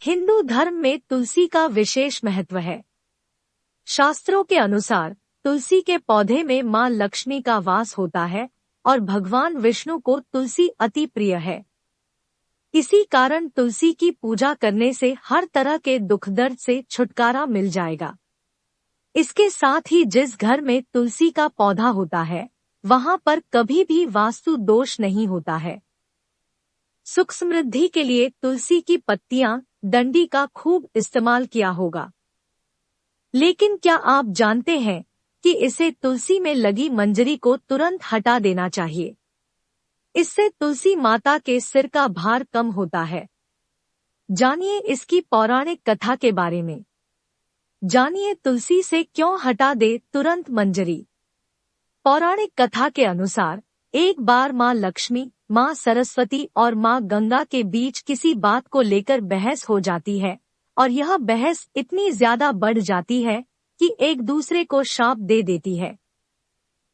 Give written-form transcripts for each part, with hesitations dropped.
हिंदू धर्म में तुलसी का विशेष महत्व है। शास्त्रों के अनुसार तुलसी के पौधे में मां लक्ष्मी का वास होता है और भगवान विष्णु को तुलसी अति प्रिय है। इसी कारण तुलसी की पूजा करने से हर तरह के दुख दर्द से छुटकारा मिल जाएगा। इसके साथ ही जिस घर में तुलसी का पौधा होता है वहां पर कभी भी वास्तु दोष नहीं होता है। सुख समृद्धि के लिए तुलसी की पत्तियां, डंडी का खूब इस्तेमाल किया होगा। लेकिन क्या आप जानते हैं कि इसे तुलसी में लगी मंजरी को तुरंत हटा देना चाहिए। इससे तुलसी माता के सिर का भार कम होता है। जानिए इसकी पौराणिक कथा के बारे में। जानिए तुलसी से क्यों हटा दे तुरंत मंजरी। पौराणिक कथा के अनुसार एक बार मां लक्ष्मी, मां सरस्वती और मां गंगा के बीच किसी बात को लेकर बहस हो जाती है और यह बहस इतनी ज्यादा बढ़ जाती है कि एक दूसरे को शाप दे देती है।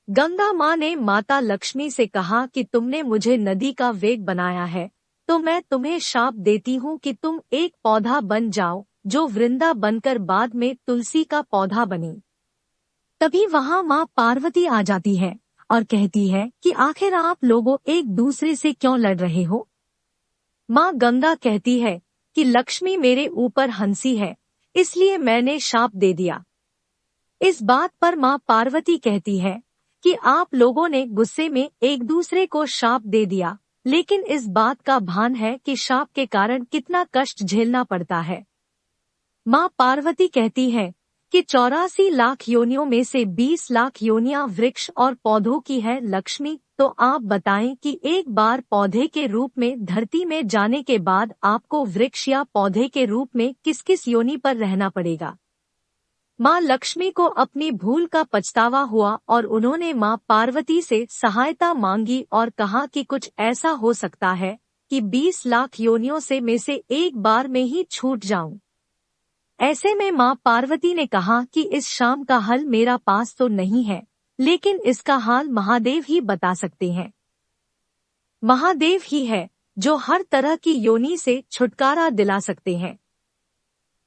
गंगा मां ने माता लक्ष्मी से कहा कि तुमने मुझे नदी का वेग बनाया है तो मैं तुम्हें शाप देती हूँ कि तुम एक पौधा बन जाओ जो वृंदा बनकर बाद में तुलसी का पौधा बनी। तभी वहां मां पार्वती आ जाती है और कहती है कि आखिर आप लोगों एक दूसरे से क्यों लड़ रहे हो। मां गंगा कहती है कि लक्ष्मी मेरे ऊपर हंसी है इसलिए मैंने शाप दे दिया। इस बात पर मां पार्वती कहती है कि आप लोगों ने गुस्से में एक दूसरे को शाप दे दिया, लेकिन इस बात का भान है कि शाप के कारण कितना कष्ट झेलना पड़ता है। मां पार्वती कहती है कि 84 लाख योनियों में से 20 लाख योनियां वृक्ष और पौधों की है लक्ष्मी, तो आप बताएं कि एक बार पौधे के रूप में धरती में जाने के बाद आपको वृक्ष या पौधे के रूप में किस किस योनि पर रहना पड़ेगा। मां लक्ष्मी को अपनी भूल का पछतावा हुआ और उन्होंने मां पार्वती से सहायता मांगी और कहा कि कुछ ऐसा हो सकता है कि 20 लाख योनियों में से एक बार में ही छूट जाऊं। ऐसे में मां पार्वती ने कहा कि इस शाम का हल मेरा पास तो नहीं है, लेकिन इसका हाल महादेव ही बता सकते हैं। महादेव ही है जो हर तरह की योनि से छुटकारा दिला सकते हैं।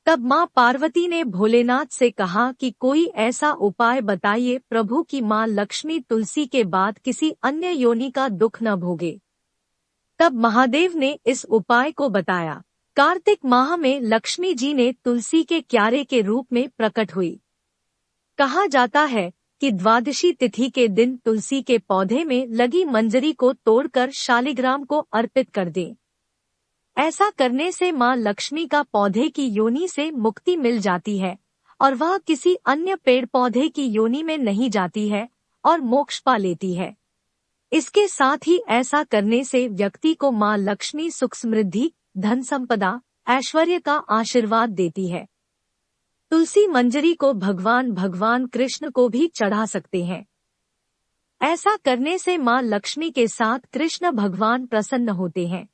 तब मां पार्वती ने भोलेनाथ से कहा कि कोई ऐसा उपाय बताइए प्रभु कि मां लक्ष्मी तुलसी के बाद किसी अन्य योनि का दुख न भोगे। तब महादेव ने इस उपाय को बताया। कार्तिक माह में लक्ष्मी जी ने तुलसी के क्यारे के रूप में प्रकट हुई। कहा जाता है कि द्वादशी तिथि के दिन तुलसी के पौधे में लगी मंजरी को तोड़कर शालिग्राम को अर्पित कर दें। ऐसा करने से मां लक्ष्मी का पौधे की योनि से मुक्ति मिल जाती है और वह किसी अन्य पेड़ पौधे की योनि में नहीं जाती है और मोक्ष पा लेती है। इसके साथ ही ऐसा करने से व्यक्ति को मां लक्ष्मी सुख समृद्धि, धन संपदा, ऐश्वर्य का आशीर्वाद देती है। तुलसी मंजरी को भगवान कृष्ण को भी चढ़ा सकते हैं। ऐसा करने से मां लक्ष्मी के साथ कृष्ण भगवान प्रसन्न होते हैं।